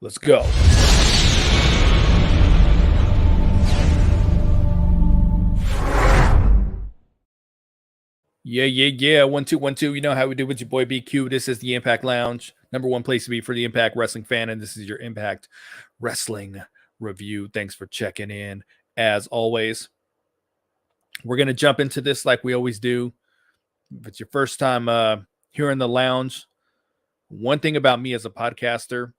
Let's go. Yeah. 1 2 1 2. You know how we do with your boy BQ. This is the Impact Lounge, number one place to be for the Impact Wrestling fan, and this is your Impact Wrestling review. Thanks for checking in. As always, we're gonna jump into this like we always do. If it's your first time here in the lounge, one thing about me as a podcaster,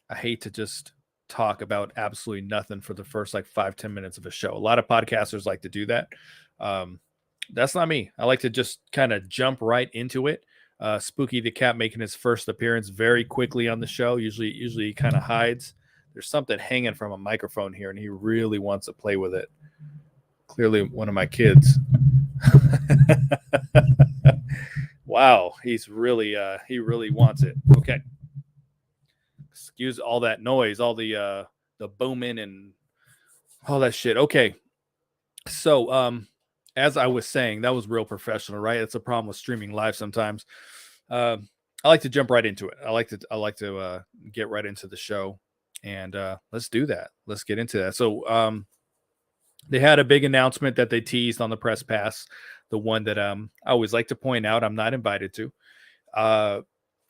I hate to just talk about absolutely nothing for the first like 5-10 minutes of a show. A lot of podcasters like to do that. Um, that's not me. I like to just kind of jump right into it. Spooky the Cat making his first appearance very quickly on the show. Usually he kind of hides. There's something hanging from a microphone here, and he really wants to play with it. Clearly, one of my kids. Wow, he really wants it. Okay. Excuse all that noise, all the booming and all that shit. Okay. So as I was saying, that was real professional, right? It's a problem with streaming live sometimes. I like to jump right into it. I like to get right into the show, and let's do that. Let's get into that. So they had a big announcement that they teased on the press pass, the one that I always like to point out I'm not invited to.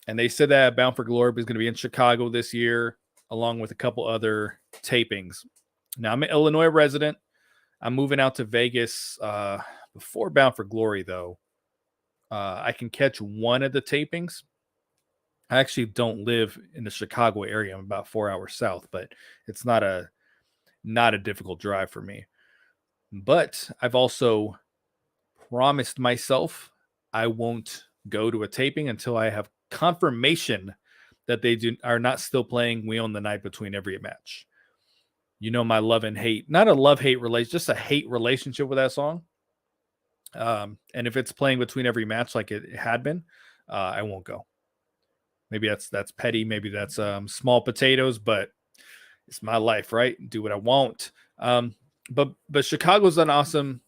And they said that Bound for Glory is going to be in Chicago this year, along with a couple other tapings. Now, I'm an Illinois resident. I'm moving out to Vegas before Bound for Glory, though. I can catch one of the tapings. I actually don't live in the Chicago area. I'm about 4 hours south, but it's not a difficult drive for me. But I've also promised myself I won't go to a taping until I have confirmation that they are not still playing We Own the Night between every match. You know my love and hate, not a love-hate relationship, just a hate relationship with that song. And if it's playing between every match like it had been, I won't go. Maybe that's petty, maybe that's small potatoes, but it's my life, right? Do what I want. But Chicago's an awesome,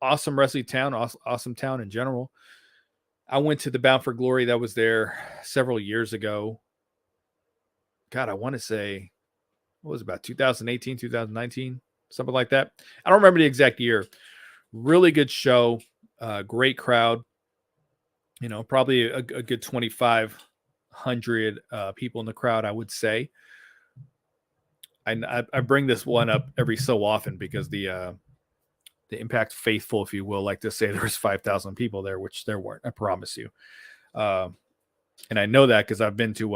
awesome wrestling town, awesome town in general. I went to the Bound for Glory that was there several years ago. God, I want to say, what was it, about 2018, 2019, something like that. I don't remember the exact year. Really good show, great crowd. Probably a good 2,500 people in the crowd, I would say. I bring this one up every so often because the Impact faithful, if you will, like to say there was 5,000 people there, which there weren't. I promise you. And I know that because I've been to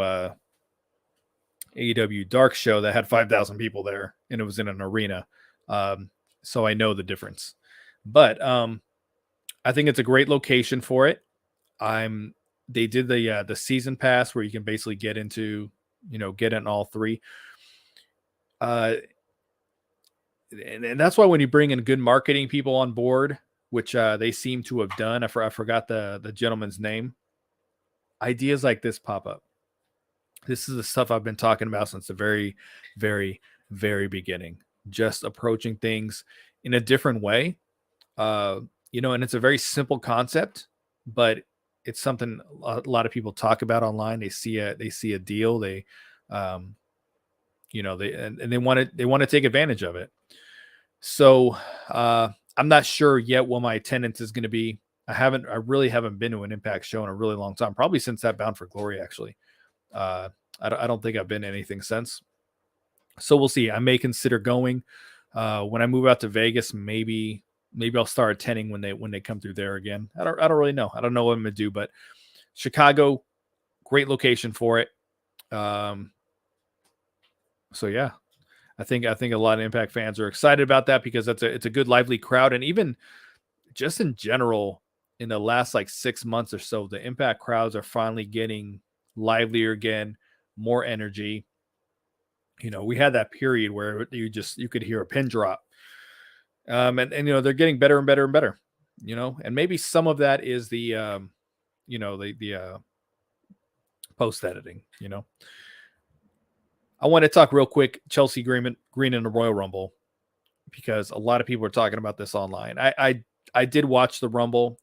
AEW Dark show that had 5,000 people there, and it was in an arena. So I know the difference. But I think it's a great location for it. They did the season pass where you can basically get into, get in all three. And that's why when you bring in good marketing people on board, which they seem to have done, I forgot the gentleman's name. Ideas like this pop up. This is the stuff I've been talking about since the very, very, very beginning. Just approaching things in a different way, and it's a very simple concept, but it's something a lot of people talk about online. They see a deal. They they want to take advantage of it. So I'm not sure yet what my attendance is going to be. I really haven't been to an Impact show in a really long time, probably since that Bound for Glory, actually. I don't think I've been to anything since. So we'll see. I may consider going when I move out to Vegas. Maybe I'll start attending when they come through there again. I don't really know. I don't know what I'm gonna do, but Chicago, great location for it. So yeah, I think a lot of Impact fans are excited about that because it's a good lively crowd, and even just in general, in the last like 6 months or so, the Impact crowds are finally getting livelier again, more energy. We had that period where you could hear a pin drop, and they're getting better and better and better. And maybe some of that is the post editing. I want to talk real quick Chelsea Green in the Royal Rumble because a lot of people are talking about this online. I did watch the Rumble.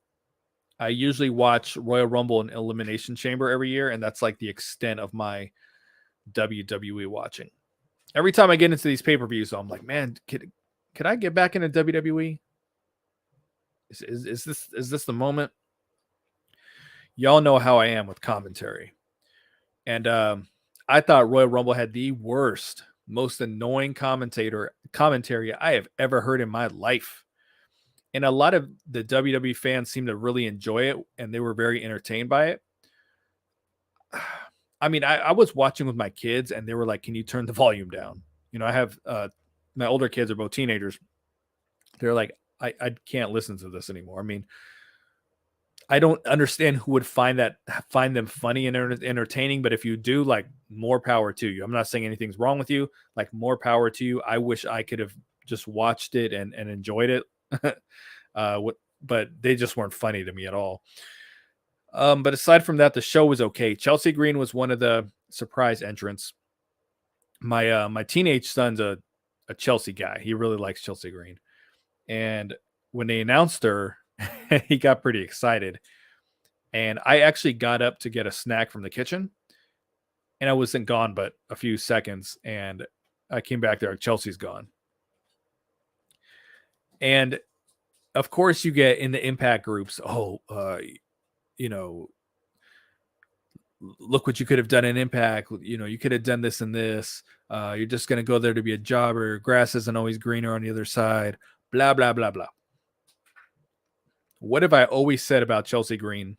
I usually watch Royal Rumble and Elimination Chamber every year, and that's like the extent of my WWE watching. Every time I get into these pay-per-views, I'm like, man, could I get back into WWE? Is this the moment? Y'all know how I am with commentary. And I thought Royal Rumble had the worst, most annoying commentary I have ever heard in my life. And a lot of the WWE fans seemed to really enjoy it, and they were very entertained by it. I mean, I was watching with my kids, and they were like, "Can you turn the volume down?" You know, I have my older kids are both teenagers. They're like, I can't listen to this anymore. I mean, I don't understand who would find them funny and entertaining, but if you do, like, more power to you. I'm not saying anything's wrong with you. Like, more power to you. I wish I could have just watched it and enjoyed it. But they just weren't funny to me at all. But aside from that, the show was okay. Chelsea Green was one of the surprise entrants. My teenage son's a Chelsea guy. He really likes Chelsea Green. And when they announced her, he got pretty excited. And I actually got up to get a snack from the kitchen. And I wasn't gone but a few seconds. And I came back there. Chelsea's gone. And of course you get in the Impact groups. You know, look what you could have done in Impact. You know, you could have done this and this. You're just going to go there to be a jobber. Grass isn't always greener on the other side. Blah, blah, blah, blah. What have I always said about Chelsea Green?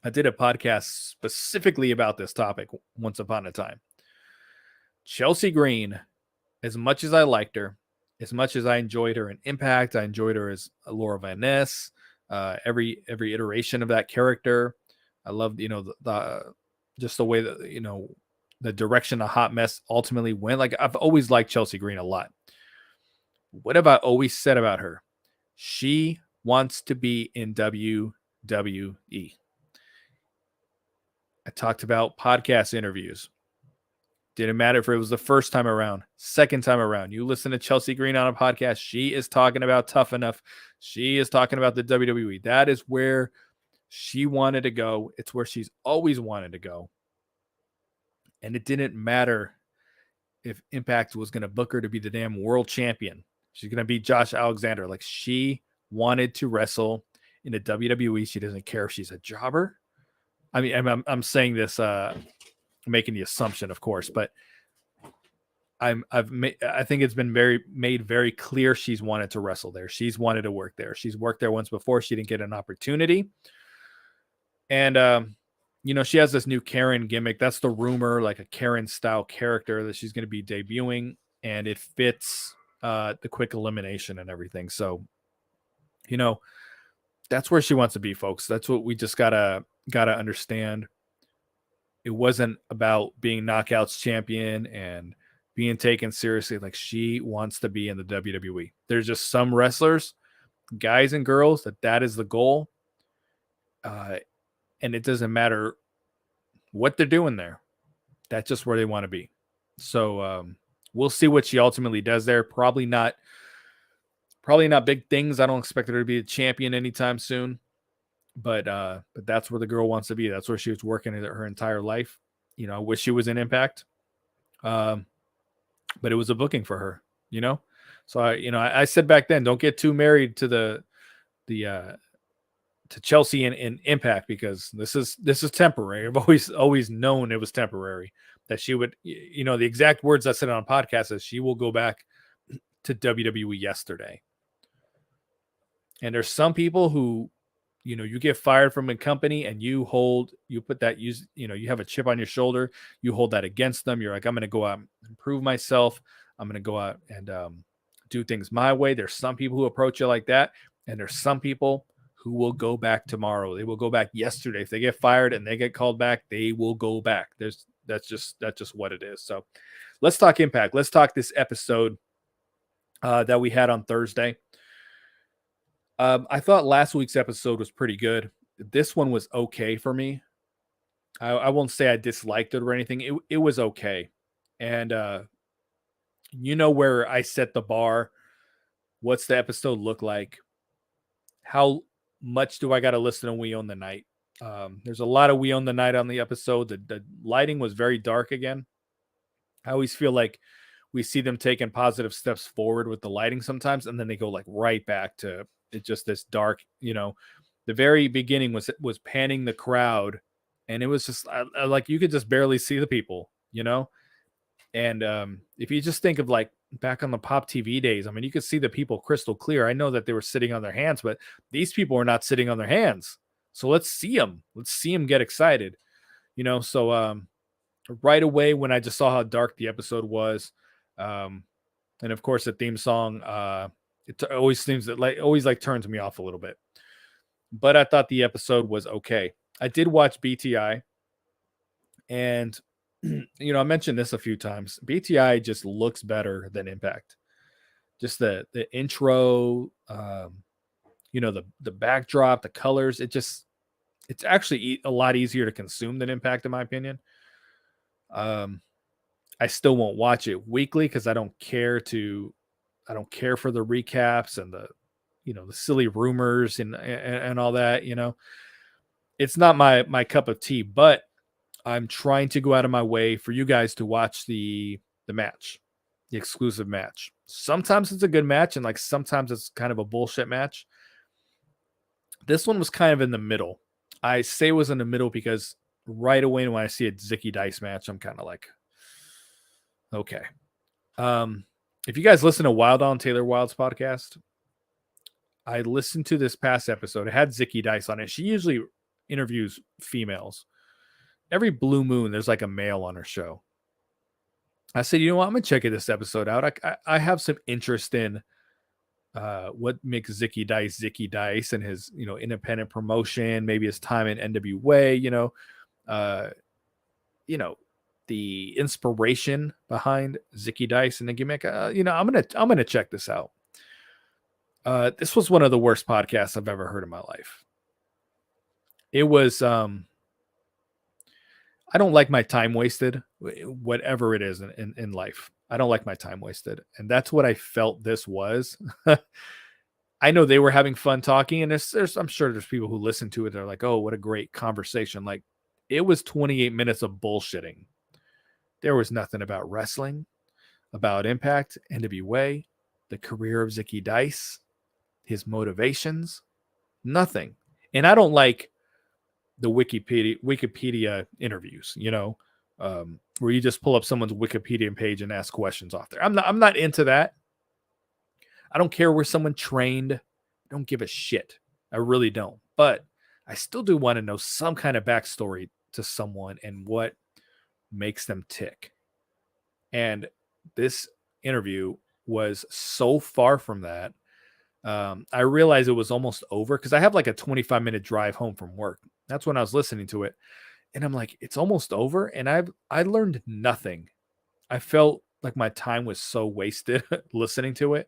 I did a podcast specifically about this topic once upon a time. Chelsea Green, as much as I liked her, as much as I enjoyed her in Impact, I enjoyed her as Laura Van Ness, every iteration of that character. I loved, the just the way that, the direction a Hot Mess ultimately went. Like, I've always liked Chelsea Green a lot. What have I always said about her? She wants to be in WWE. I talked about podcast interviews. Didn't matter if it was the first time around, second time around. You listen to Chelsea Green on a podcast, she is talking about Tough Enough. She is talking about the WWE. That is where she wanted to go. It's where she's always wanted to go. And it didn't matter if Impact was going to book her to be the damn world champion. She's going to beat Josh Alexander. Like, she wanted to wrestle in the WWE. She doesn't care if she's a jobber. I mean, I'm saying this, making the assumption, of course, but I think it's been made very clear she's wanted to wrestle there. She's wanted to work there. She's worked there once before. She didn't get an opportunity. And, she has this new Karen gimmick. That's the rumor, like a Karen style character that she's going to be debuting, and it fits the quick elimination and everything. So, that's where she wants to be, folks. That's what we just gotta understand. It wasn't about being Knockouts champion and being taken seriously. Like, she wants to be in the WWE. There's just some wrestlers, guys and girls, that is the goal. And it doesn't matter what they're doing there. That's just where they want to be. So we'll see what she ultimately does there. Probably not big things. I don't expect her to be a champion anytime soon. But that's where the girl wants to be. That's where she was working her entire life. I wish she was in Impact. But it was a booking for her, So I said back then, don't get too married to to Chelsea in Impact, because this is temporary. I've always known it was temporary, that she would, the exact words I said on a podcast is she will go back to WWE yesterday. And there's some people who, you get fired from a company and you have a chip on your shoulder. You hold that against them. You're like, I'm going to go out and prove myself. I'm going to go out and do things my way. There's some people who approach you like that. And there's some people who will go back tomorrow. They will go back yesterday. If they get fired and they get called back, they will go back. That's just what it is. So let's talk Impact. Let's talk this episode that we had on Thursday. I thought last week's episode was pretty good. This one was okay for me. I won't say I disliked it or anything. It was okay. And where I set the bar. What's the episode look like? How much do I got to listen to We Own the Night? There's a lot of We Own the Night on the episode. The lighting was very dark again. I always feel like we see them taking positive steps forward with the lighting sometimes, and then they go like right back to it, just this dark. The very beginning was panning the crowd, and it was just like you could just barely see the people. And if you just think of like back on the Pop TV days, I mean, you could see the people crystal clear. I know that they were sitting on their hands, but these people are not sitting on their hands. So let's see them. Let's see them get excited. So right away when I just saw how dark the episode was, and of course the theme song, it always seems that always turns me off a little bit. But I thought the episode was okay. I did watch BTI, and I mentioned this a few times. BTI just looks better than Impact. Just the intro, the backdrop, the colors. It's actually a lot easier to consume than Impact, in my opinion. I still won't watch it weekly because I don't care for the recaps and the silly rumors and all that. It's not my cup of tea, but I'm trying to go out of my way for you guys to watch the match, the exclusive match. Sometimes it's a good match, and sometimes it's kind of a bullshit match. This one was kind of in the middle. I say it was in the middle because right away when I see a Zicky Dice match, I'm kind of like, okay. If you guys listen to Wild on Taylor Wilde's podcast, I listened to this past episode. It had Zicky Dice on it. She usually interviews females. Every blue moon, there's like a male on her show. I said, you know what? I'm going to check this episode out. I have some interest in what makes Zicky Dice and his, independent promotion, maybe his time in NWA, the inspiration behind Zicky Dice and the gimmick. I'm gonna check this out. This was one of the worst podcasts I've ever heard in my life. It was I don't like my time wasted, whatever it is in life. I don't like my time wasted. And that's what I felt this was. I know they were having fun talking, and I'm sure there's people who listen to it. They're like, oh, what a great conversation. Like, it was 28 minutes of bullshitting. There was nothing about wrestling, about Impact, NWA, the career of Zicky Dice, his motivations, nothing. And I don't like the Wikipedia interviews, where you just pull up someone's Wikipedia page and ask questions off there. I'm not into that. I don't care where someone trained. I don't give a shit. I really don't. But I still do want to know some kind of backstory to someone and what makes them tick. And this interview was so far from that. I realized it was almost over because I have like a 25-minute drive home from work. That's when I was listening to it. And I'm like, it's almost over. And I learned nothing. I felt like my time was so wasted listening to it.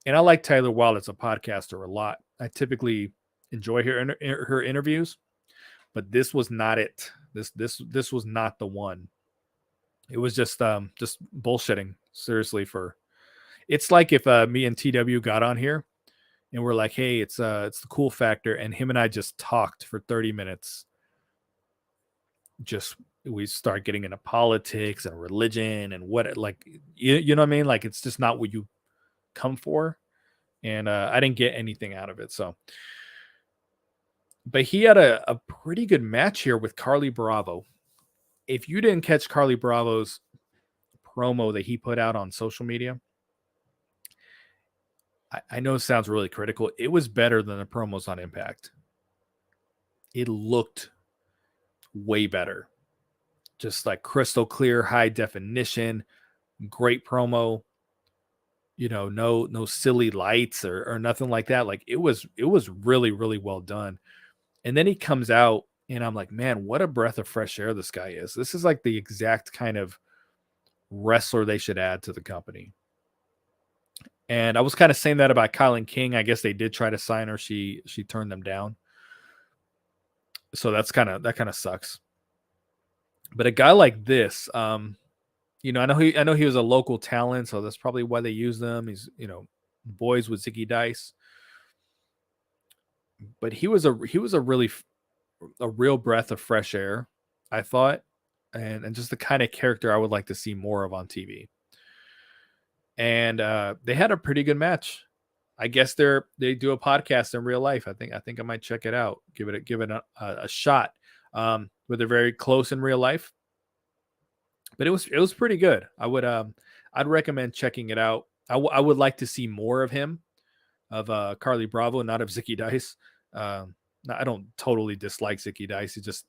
And I like Tyler Wilde as a podcaster a lot. I typically enjoy her interviews, but this was not it. This was not the one. It was just bullshitting. Seriously, it's like if me and TW got on here and we're like, hey, it's the cool factor, and him and I just talked for 30 minutes. Just we start getting into politics and religion and what, like, you know what I mean? Like, it's just not what you come for. And I didn't get anything out of it. So, but he had a pretty good match here with Carly Bravo. If you didn't catch Carly Bravo's promo that he put out on social media, I know it sounds really critical. It was better than the promos on Impact. It looked way better. Just like crystal clear, high definition, great promo. No silly lights or nothing like that. Like, it was really, really well done. And then he comes out and I'm like, man, what a breath of fresh air this guy is. This is like the exact kind of wrestler they should add to the company. And I was kind of saying that about Kylan King. I guess they did try to sign her. She turned them down. So that kind of sucks. But a guy like this, I know he was a local talent, so that's probably why they use them. He's, boys with Zicky Dice. But he was a really a real breath of fresh air, I thought, and just the kind of character I would like to see more of on TV. And they had a pretty good match. I guess they do a podcast in real life. I think I might check it out. Give it a shot. But they're very close in real life. But it was pretty good. I'd recommend checking it out. I would like to see more of him, of Carly Bravo, not of Zicky Dice. I don't totally dislike Zicky Dice. He just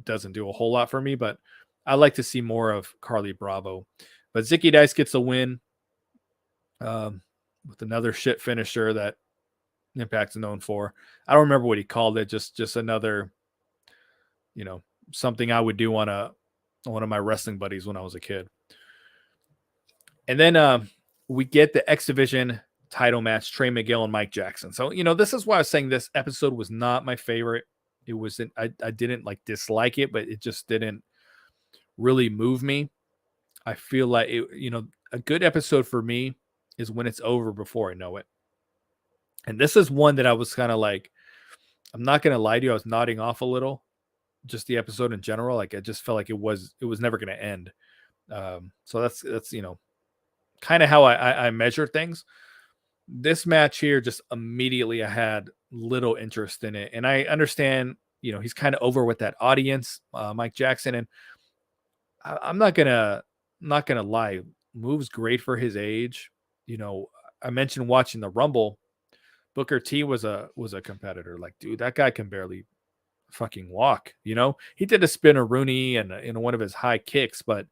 doesn't do a whole lot for me, but I like to see more of Carly Bravo. But Zicky Dice gets a win with another shit finisher that Impact's known for. I don't remember what he called it. Just another, something I would do on one of my wrestling buddies when I was a kid. And then we get the X Division title match, Trey Miguel and Mike Jackson. So, this is why I was saying this episode was not my favorite. It wasn't, I didn't dislike it, but it just didn't really move me. I feel like a good episode for me is when it's over before I know it. And this is one that I was kind of like, I'm not going to lie to you, I was nodding off a little, just the episode in general. Like, I just felt like it was never going to end. So that's kind of how I measure things. This match here, just immediately I had little interest in it. And I understand, he's kind of over with that audience, Mike Jackson. And I'm not gonna lie, moves great for his age. I mentioned watching the Rumble. Booker T was a competitor. Like, dude, that guy can barely fucking walk. He did a spinner Rooney and one of his high kicks, but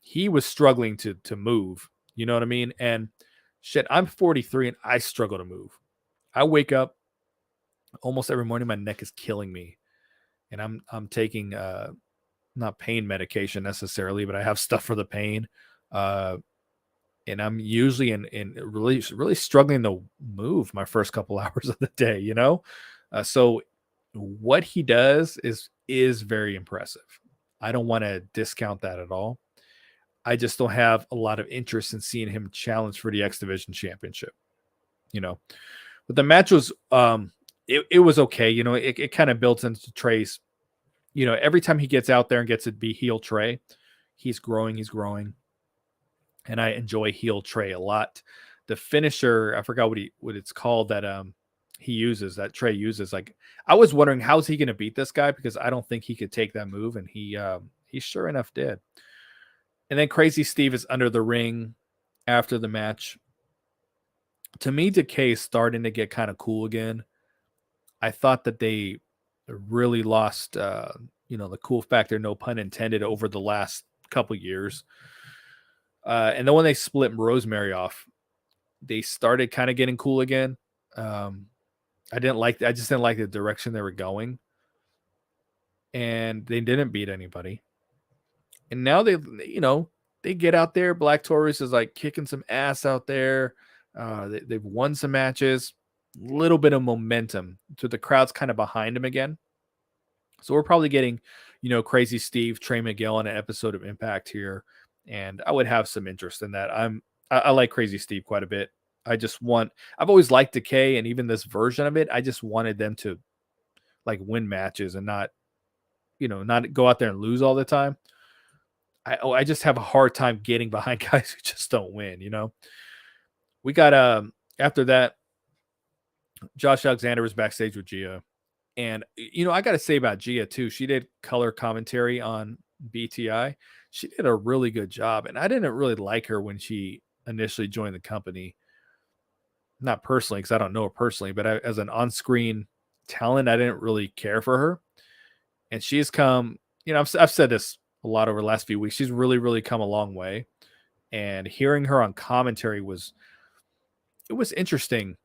he was struggling to move. You know what I mean? And shit, I'm 43 and I struggle to move. I wake up almost every morning, my neck is killing me, and I'm taking not pain medication necessarily, but I have stuff for the pain. And I'm usually in really, really struggling to move my first couple hours of the day, so what he does is very impressive. I don't want to discount that at all. I just don't have a lot of interest in seeing him challenge for the X Division Championship, but the match was, it was okay. It kind of built into Trey's, every time he gets out there and gets to be heel Trey, he's growing. And I enjoy heel Trey a lot. The finisher, I forgot what it's called that he uses, that Trey uses. Like, I was wondering, how's he going to beat this guy? Because I don't think he could take that move. And he sure enough did. And then Crazy Steve is under the ring after the match. To me, Decay is starting to get kind of cool again. I thought that they really lost, the cool factor, no pun intended, over the last couple years. And then when they split Rosemary off, they started kind of getting cool again. I just didn't like the direction they were going. And they didn't beat anybody. And now they get out there. Black Taurus is like kicking some ass out there. They've won some matches, little bit of momentum. So the crowd's kind of behind him again. So we're probably getting, Crazy Steve, Trey Miguel in an episode of Impact here. And I would have some interest in that. I like Crazy Steve quite a bit. I've always liked Decay, and even this version of it, I just wanted them to win matches and not go out there and lose all the time. I just have a hard time getting behind guys who just don't win, We got after that, Josh Alexander was backstage with Gia. And I got to say about Gia too, she did color commentary on BTI. She did a really good job, and I didn't really like her when she initially joined the company. Not personally, because I don't know her personally, but as an on-screen talent, I didn't really care for her. And she's come, I've said this a lot over the last few weeks. She's really, really come a long way. And hearing her on commentary was interesting.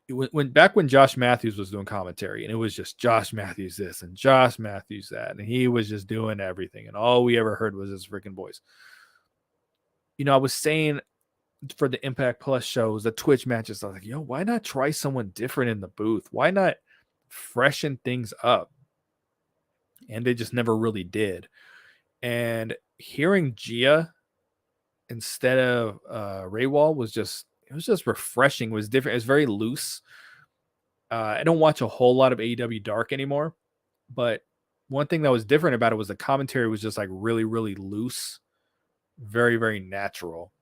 Back when Josh Matthews was doing commentary, and it was just Josh Matthews this and Josh Matthews that, and he was just doing everything, and all we ever heard was his freaking voice. I was saying for the Impact Plus shows, the Twitch matches, I was like, why not try someone different in the booth? Why not freshen things up? And they just never really did. And hearing Gia instead of Raywall was just refreshing. It was different. It was very loose. I don't watch a whole lot of AEW Dark anymore, but one thing that was different about it was the commentary was just like really, really loose, very, very natural.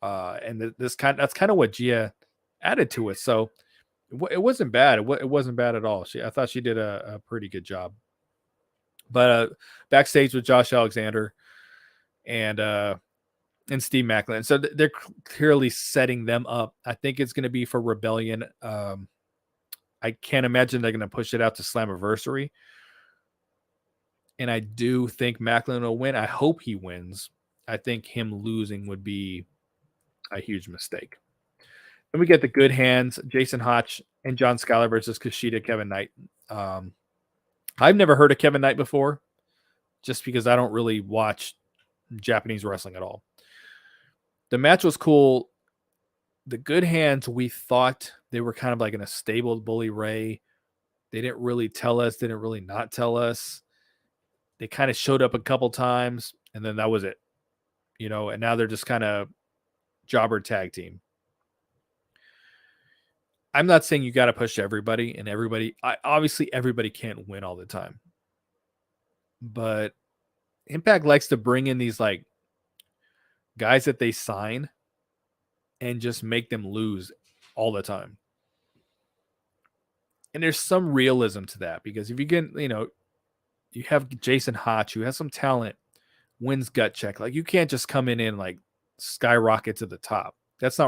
And that's kind of what Gia added to it. So it wasn't bad. It wasn't bad at all. I thought she did a pretty good job. But backstage with Josh Alexander and Steve Macklin. So they're clearly setting them up. I think it's going to be for Rebellion. I can't imagine they're going to push it out to Slammiversary. And I do think Macklin will win. I hope he wins. I think him losing would be a huge mistake. Then we get the good hands, Jason Hotch and John Skyler versus Kushida, Kevin Knight. I've never heard of Kevin Knight before, just because I don't really watch Japanese wrestling at all. The match was cool. The good hands, we thought they were kind of like in a stable Bully Ray. They didn't really tell us, didn't really not tell us. They kind of showed up a couple times, and then that was it. And now they're just kind of jobber tag team. I'm not saying you got to push everybody, and obviously everybody can't win all the time. But Impact likes to bring in these like guys that they sign and just make them lose all the time. And there's some realism to that, because if you get, you have Jason Hotch, who has some talent, wins gut check. Like, you can't just come in and like skyrocket to the top. It's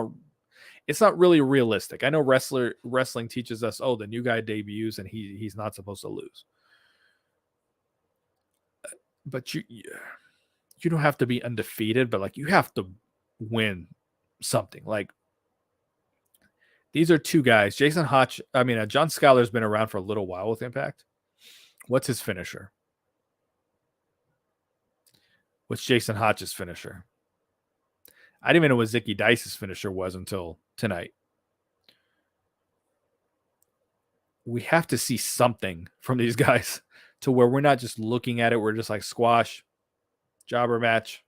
not really realistic. I know wrestling teaches us, oh, the new guy debuts and he's not supposed to lose. But you don't have to be undefeated, but like, you have to win something. Like, these are two guys. Jason Hotch, John Skyler's been around for a little while with Impact. What's his finisher? What's Jason Hotch's finisher? I didn't even know what Zicky Dice's finisher was until tonight. We have to see something from these guys to where we're not just looking at it. We're just like squash, jobber match.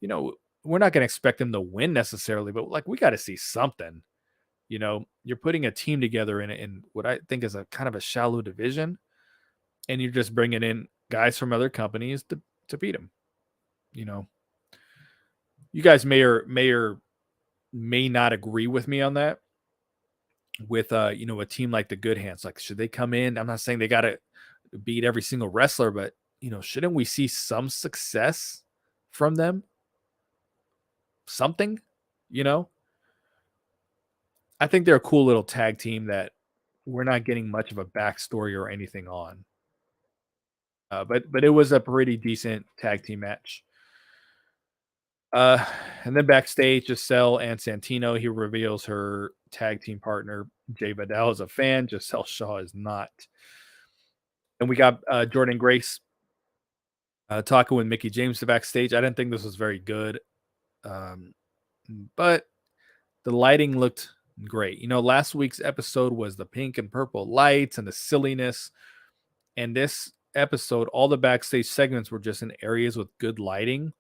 We're not going to expect them to win necessarily, but like, we got to see something. You're putting a team together in what I think is a kind of a shallow division, and you're just bringing in guys from other companies to beat them. You guys may or may not agree with me on that. With a team like the Good Hands, like, should they come in? I'm not saying they got to beat every single wrestler, but shouldn't we see some success from them? Something, I think they're a cool little tag team that we're not getting much of a backstory or anything on. But it was a pretty decent tag team match. And then backstage, Giselle and Santino, he reveals her tag team partner, Jay Vidal, is a fan. Giselle Shaw is not. And we got Jordan Grace talking with Mickey James backstage. I didn't think this was very good. But the lighting looked great. Last week's episode was the pink and purple lights and the silliness. And this episode, all the backstage segments were just in areas with good lighting,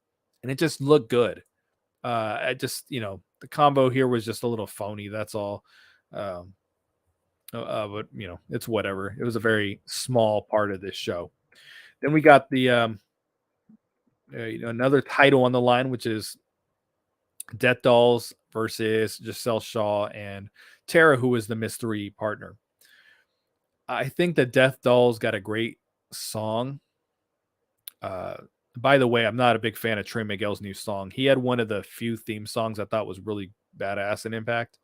and it just looked good. The combo here was just a little phony. That's all. But it's whatever. It was a very small part of this show. Then we got the another title on the line, which is Death Dolls versus Giselle Shaw and Tara, who is the mystery partner. I think the Death Dolls got a great song. By the way, I'm not a big fan of Trey Miguel's new song. He had one of the few theme songs I thought was really badass in Impact,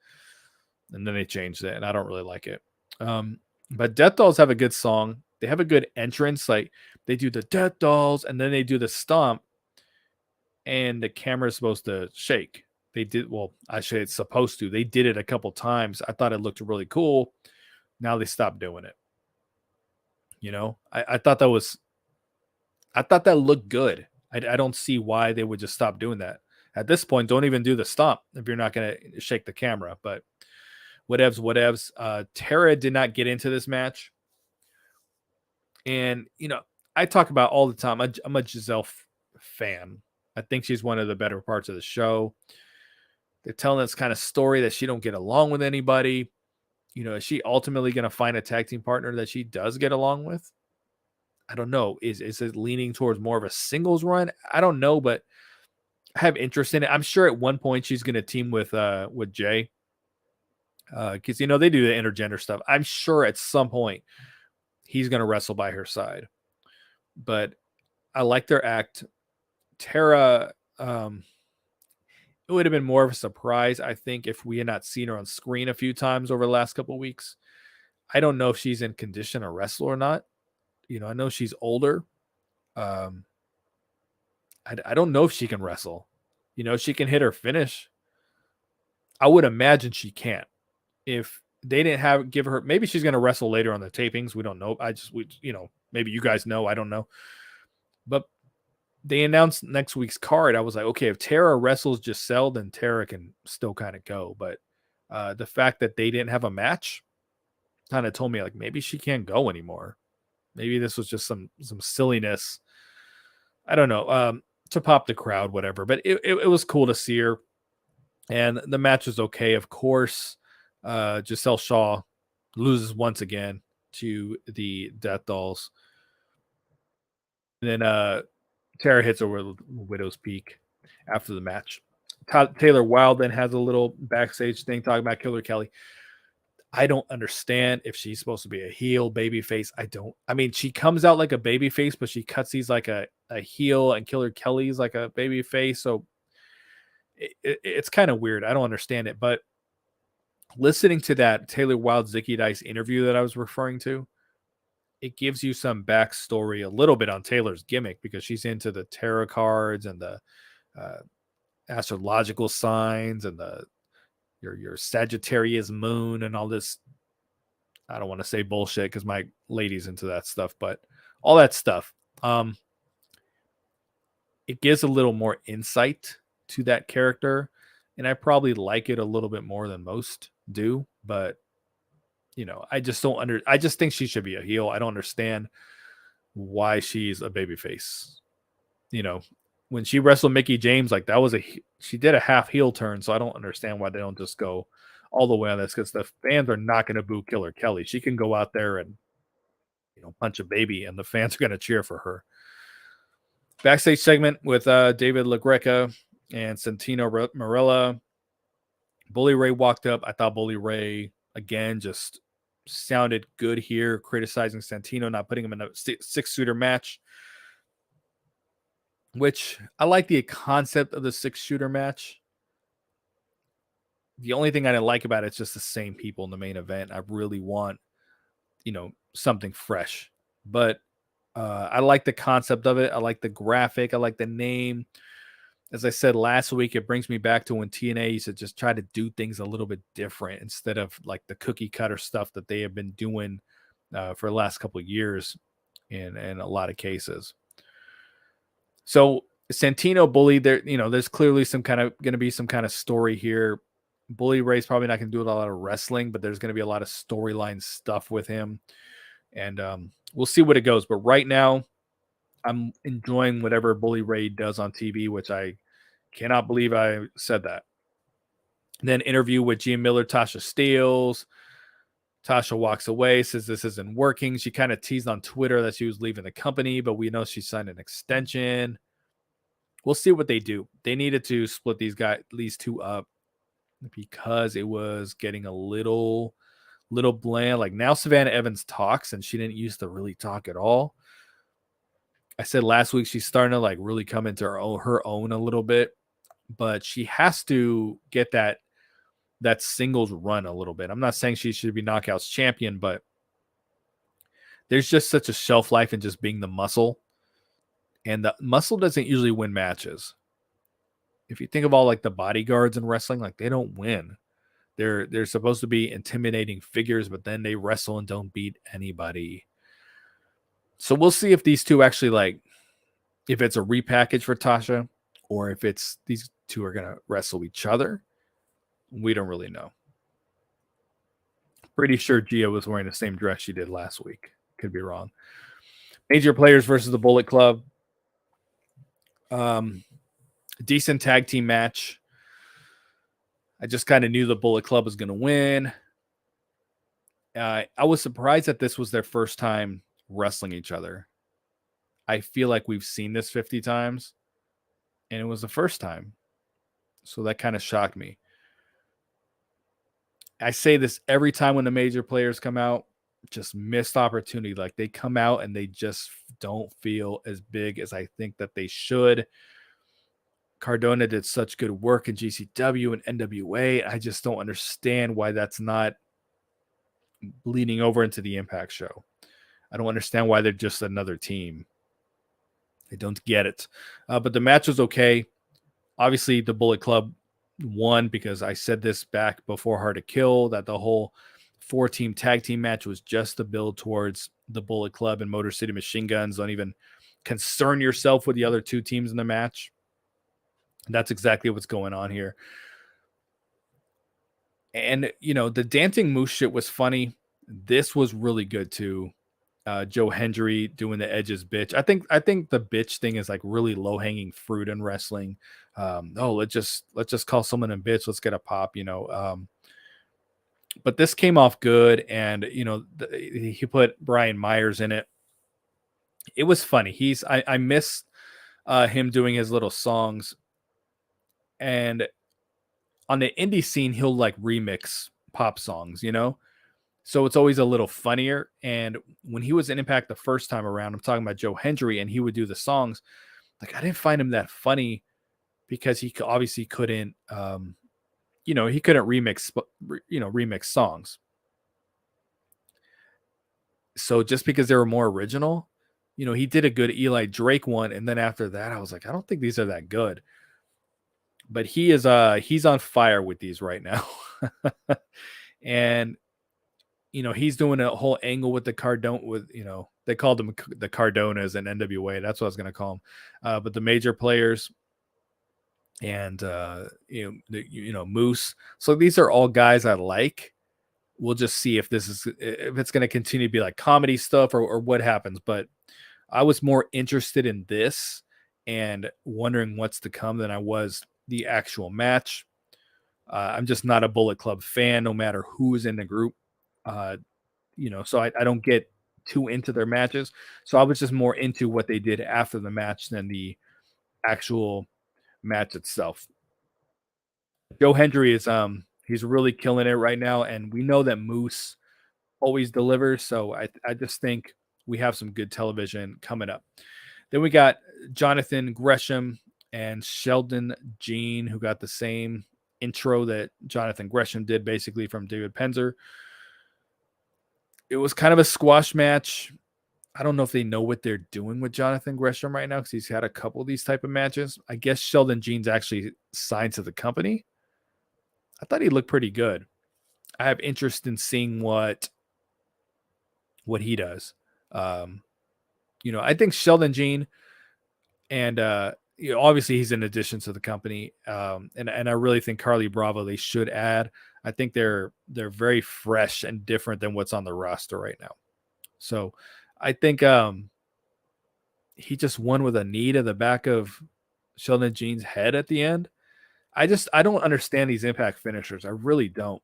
and then they changed it, and I don't really like it. But Death Dolls have a good song. They have a good entrance. Like, they do the Death Dolls, and then they do the stomp, and the camera is supposed to shake. They did, well, actually, it's supposed to. They did it a couple times. I thought it looked really cool. Now they stopped doing it. I thought that looked good. I don't see why they would just stop doing that. At this point, don't even do the stomp if you're not going to shake the camera. But whatevs. Tara did not get into this match. And, I talk about all the time, I'm a Giselle fan. I think she's one of the better parts of the show. They're telling this kind of story that she don't get along with anybody. Is she ultimately going to find a tag team partner that she does get along with? I don't know. Is it leaning towards more of a singles run? I don't know, but I have interest in it. I'm sure at one point she's going to team with Jay, because they do the intergender stuff. I'm sure at some point he's going to wrestle by her side. But I like their act. Tara, it would have been more of a surprise, I think, if we had not seen her on screen a few times over the last couple of weeks. I don't know if she's in condition to wrestle or not. I know she's older. I don't know if she can wrestle. She can hit her finish. I would imagine she can't. If they didn't give her, maybe she's going to wrestle later on the tapings. We don't know. Maybe you guys know. I don't know. But they announced next week's card. I was like, okay, if Tara wrestles Giselle, then Tara can still kind of go. But the fact that they didn't have a match kind of told me like maybe she can't go anymore. Maybe this was just some silliness. I don't know. To pop the crowd, whatever. But it was cool to see her. And the match was okay. Of course, Giselle Shaw loses once again to the Death Dolls. And then Tara hits her with Widow's Peak after the match. Taylor Wilde then has a little backstage thing talking about Killer Kelly. I don't understand if she's supposed to be a heel babyface. I mean, she comes out like a babyface, but she cuts these like a heel, and Killer Kelly's like a babyface. So it's kind of weird. I don't understand it. But listening to that Taylor Wilde Zicky Dice interview that I was referring to, it gives you some backstory a little bit on Taylor's gimmick, because she's into the tarot cards and the astrological signs and your Sagittarius moon and all this. I don't want to say bullshit because my lady's into that stuff, but all that stuff. It gives a little more insight to that character, and I probably like it a little bit more than most do. But I just don't I just think she should be a heel. I don't understand why she's a babyface. When she wrestled Mickie James, like she did a half heel turn, so I don't understand why they don't just go all the way on this, because the fans are not going to boo Killer Kelly. She can go out there and punch a baby, and the fans are going to cheer for her. Backstage segment with David LaGreca and Santino Marella. Bully Ray walked up. I thought Bully Ray again just sounded good here, criticizing Santino, not putting him in a 6-shooter match. Which I like the concept of the 6-shooter match. The only thing I didn't like about it is just the same people in the main event. I really want, something fresh. But I like the concept of it. I like the graphic. I like the name. As I said last week, it brings me back to when TNA used to just try to do things a little bit different instead of like the cookie cutter stuff that they have been doing for the last couple of years in a lot of cases. So Santino Bully, there's clearly going to be some kind of story here. Bully Ray's probably not going to do a lot of wrestling, but there's going to be a lot of storyline stuff with him. And we'll see what it goes. But right now, I'm enjoying whatever Bully Ray does on TV, which I cannot believe I said that. And then interview with Gia Miller, Tasha Steelz. Tasha walks away, says this isn't working. She kind of teased on Twitter that she was leaving the company, but we know she signed an extension. We'll see what they do. They needed to split these two up, because it was getting a little bland. Like now Savannah Evans talks, and she didn't used to really talk at all. I said last week she's starting to like really come into her own a little bit, but she has to get that singles run a little bit. I'm not saying she should be Knockouts champion, but there's just such a shelf life in just being the muscle, and the muscle doesn't usually win matches. If you think of all like the bodyguards in wrestling, like they don't win. They're supposed to be intimidating figures, but then they wrestle and don't beat anybody. So we'll see if these two actually like, if it's a repackage for Tasha, or if it's these two are going to wrestle each other. We don't really know. Pretty sure Gia was wearing the same dress she did last week. Could be wrong. Major Players versus the Bullet Club. Decent tag team match. I just kind of knew the Bullet Club was going to win. I was surprised that this was their first time wrestling each other. I feel like we've seen this 50 times, and it was the first time. So that kind of shocked me. I say this every time when the major players come out, just missed opportunity. Like they come out and they just don't feel as big as I think that they should. Cardona did such good work in GCW and NWA. I just don't understand why that's not bleeding over into the Impact show. I don't understand why they're just another team. I don't get it. But the match was okay. Obviously, the Bullet Club won because I said this back before Hard to Kill that the whole 4-team tag team match was just to build towards the Bullet Club and Motor City Machine Guns. Don't even concern yourself with the other two teams in the match. That's exactly what's going on here. And, the Dancing Moose shit was funny. This was really good too. Joe Hendry doing the Edge's bitch. I think the bitch thing is like really low hanging fruit in wrestling. Let's just call someone a bitch. Let's get a pop, But this came off good, and he put Brian Myers in it. It was funny. I miss him doing his little songs, and on the indie scene he'll like remix pop songs, So it's always a little funnier. And when he was in Impact the first time around, I'm talking about Joe Hendry, and he would do the songs. Like I didn't find him that funny because he obviously couldn't, he couldn't remix songs. So just because they were more original, he did a good Eli Drake one, and then after that, I was like, I don't think these are that good. But he's on fire with these right now, and he's doing a whole angle with the Cardona with, they called them the Cardonas and NWA. That's what I was going to call them. But the major players and, Moose. So these are all guys I like. We'll just see if it's going to continue to be like comedy stuff or what happens. But I was more interested in this and wondering what's to come than I was the actual match. I'm just not a Bullet Club fan, no matter who's in the group. So I don't get too into their matches. So I was just more into what they did after the match than the actual match itself. Joe Hendry is he's really killing it right now, and we know that Moose always delivers. So I just think we have some good television coming up. Then we got Jonathan Gresham and Sheldon Jean, who got the same intro that Jonathan Gresham did, basically from David Penzer. It was kind of a squash match. I don't know if they know what they're doing with Jonathan Gresham right now because he's had a couple of these type of matches. I guess Sheldon Jean's actually signed to the company. I thought he looked pretty good. I have interest in seeing what he does. I think Sheldon Jean and obviously he's an addition to the company. And I really think Carly Bravo they should add. I think they're very fresh and different than what's on the roster right now. So I think he just won with a knee to the back of Sheldon Jean's head at the end. I don't understand these Impact finishers. I really don't.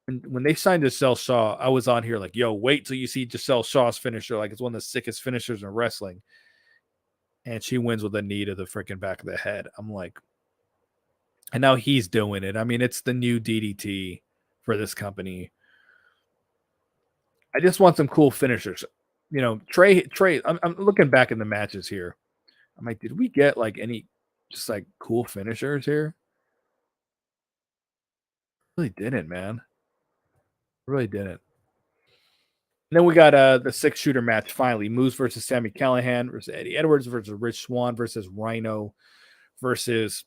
When they signed Giselle Shaw, I was on here like, yo, wait till you see Giselle Shaw's finisher. Like it's one of the sickest finishers in wrestling. And she wins with a knee to the freaking back of the head. I'm like, and now he's doing it. I mean, it's the new DDT for this company. I just want some cool finishers. Trey, I'm looking back in the matches here. I'm like, did we get like any just like cool finishers here? Really didn't, man. Really didn't. And then we got the 6-shooter match finally. Moose versus Sammy Callahan versus Eddie Edwards versus Rich Swann versus Rhino versus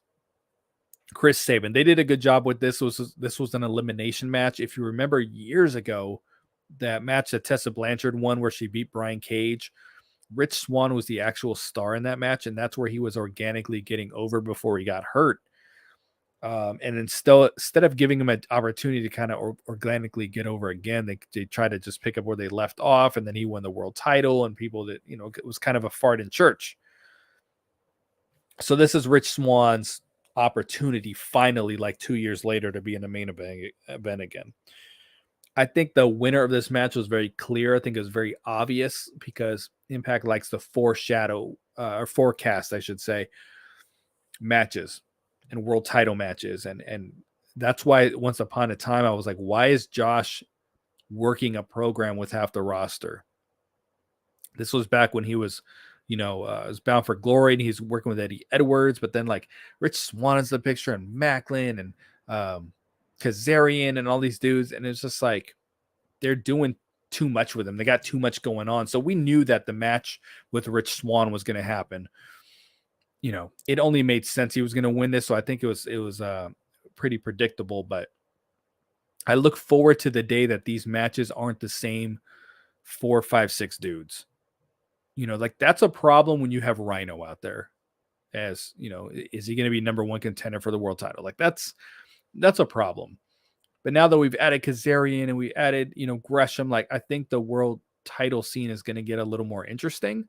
Chris Sabin. They did a good job with this. This was an elimination match. If you remember years ago, that match that Tessa Blanchard won where she beat Brian Cage, Rich Swann was the actual star in that match, and that's where he was organically getting over before he got hurt. And instead of giving him an opportunity to kind of organically get over again, they try to just pick up where they left off, and then he won the world title, and people that it was kind of a fart in church. So this is Rich Swann's opportunity finally, like 2 years later, to be in the main event again. I think the winner of this match was very clear. I think it was very obvious because Impact likes to foreshadow or forecast, I should say, matches and world title matches, and that's why once upon a time I was like, why is Josh working a program with half the roster? This was back when he was, was Bound for Glory, and he's working with Eddie Edwards, but then like Rich Swann is the picture, and Macklin and Kazarian and all these dudes, and it's just like they're doing too much with him. They got too much going on. So we knew that the match with Rich Swann was going to happen. It only made sense he was going to win this. So I think it was pretty predictable, but I look forward to the day that these matches aren't the same 4, 5, 6 dudes. Like that's a problem when you have Rhino out there as, is he going to be number 1 contender for the world title? Like that's a problem. But now that we've added Kazarian and we added, Gresham, like I think the world title scene is going to get a little more interesting.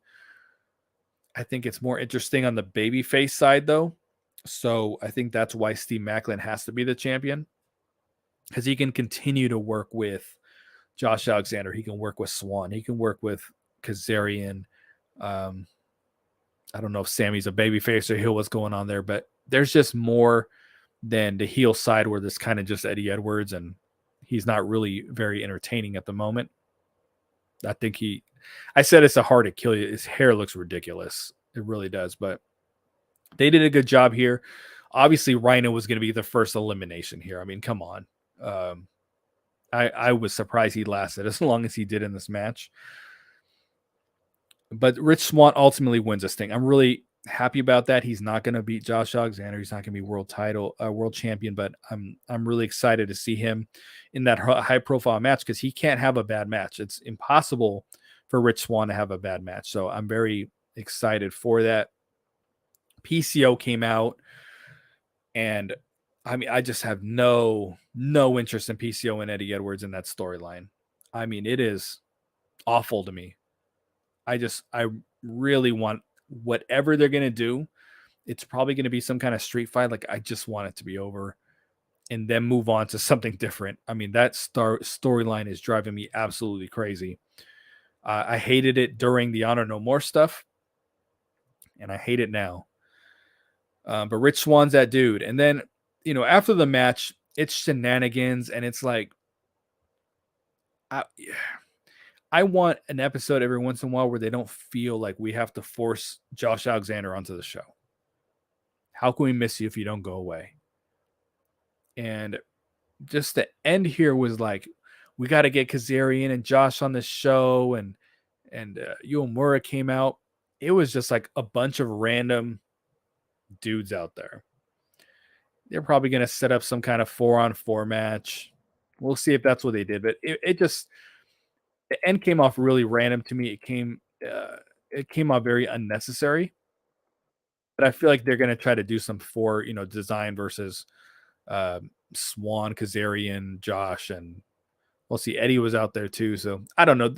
I think it's more interesting on the babyface side though. So I think that's why Steve Macklin has to be the champion, because he can continue to work with Josh Alexander. He can work with Swan. He can work with Kazarian. I don't know if Sammy's a babyface or heel, what's going on there, but there's just more than the heel side where this kind of just Eddie Edwards, and he's not really very entertaining at the moment. I think I said it's a hard to kill you. His hair looks ridiculous. It really does, but they did a good job here. Obviously, Rhino was going to be the first elimination here. I mean, come on. I was surprised he lasted as long as he did in this match. But Rich Swann ultimately wins this thing. I'm really happy about that. He's not going to beat Josh Alexander. He's not going to be world champion, but I'm really excited to see him in that high profile match, because he can't have a bad match. It's impossible for Rich Swann to have a bad match. So I'm very excited for that. PCO came out, and I mean, I just have no interest in PCO and Eddie Edwards in that storyline. I mean, it is awful to me. I really want whatever they're going to do. It's probably going to be some kind of street fight. Like, I just want it to be over and then move on to something different. I mean, that storyline is driving me absolutely crazy. I hated it during the Honor No More stuff, and I hate it now. But Rich Swann's that dude. And then, after the match, it's shenanigans, and it's like, I want an episode every once in a while where they don't feel like we have to force Josh Alexander onto the show. How can we miss you if you don't go away? And just the end here was like, we got to get Kazarian and Josh on the show, and Uemura came out. It was just like a bunch of random dudes out there. They're probably going to set up some kind of 4-on-4 match. We'll see if that's what they did, but it just, the end came off really random to me. It came off very unnecessary. But I feel like they're going to try to do some design versus Swan, Kazarian, Josh, and we'll see. Eddie was out there too, so I don't know.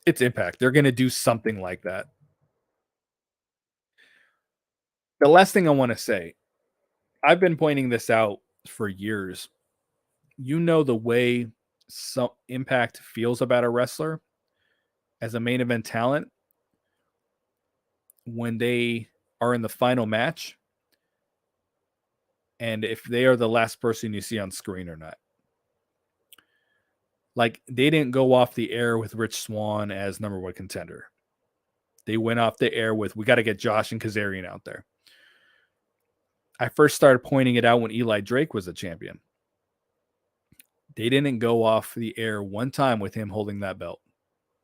It's Impact. They're going to do something like that. The last thing I want to say, I've been pointing this out for years. The way some Impact feels about a wrestler as a main event talent when they are in the final match, and if they are the last person you see on screen or not. Like, they didn't go off the air with Rich Swann as number 1 contender. They went off the air with, we got to get Josh and Kazarian out there. I first started pointing it out when Eli Drake was the champion. They didn't go off the air one time with him holding that belt.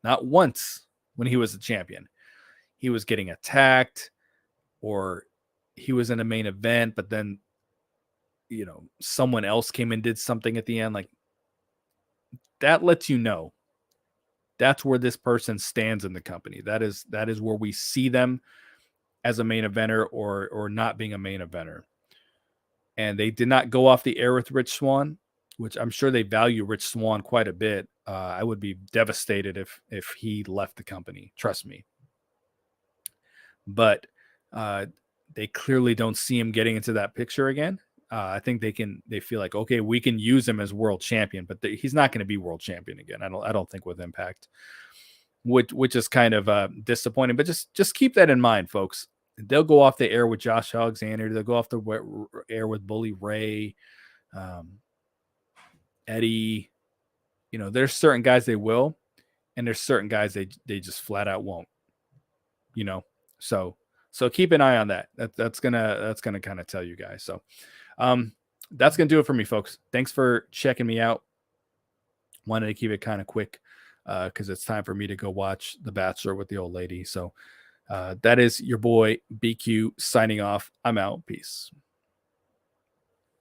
Not once when he was the champion. He was getting attacked, or he was in a main event, but then, someone else came and did something at the end. Like, that lets you know that's where this person stands in the company. That is where we see them as a main eventer or not being a main eventer. And they did not go off the air with Rich Swann, which I'm sure they value Rich Swann quite a bit. I would be devastated if he left the company. Trust me. But they clearly don't see him getting into that picture again. I think they feel like, okay, we can use him as world champion, but he's not going to be world champion again. I don't think with Impact, which is kind of disappointing, but just keep that in mind, folks. They'll go off the air with Josh Alexander. They'll go off the air with Bully Ray, Eddie. There's certain guys they will, and there's certain guys they just flat out won't. So keep an eye on that. That's gonna kind of tell you guys. So that's gonna do it for me, folks. Thanks for checking me out. Wanted to keep it kind of quick because it's time for me to go watch The Bachelor with the old lady. So that is your boy BQ signing off. I'm out. Peace.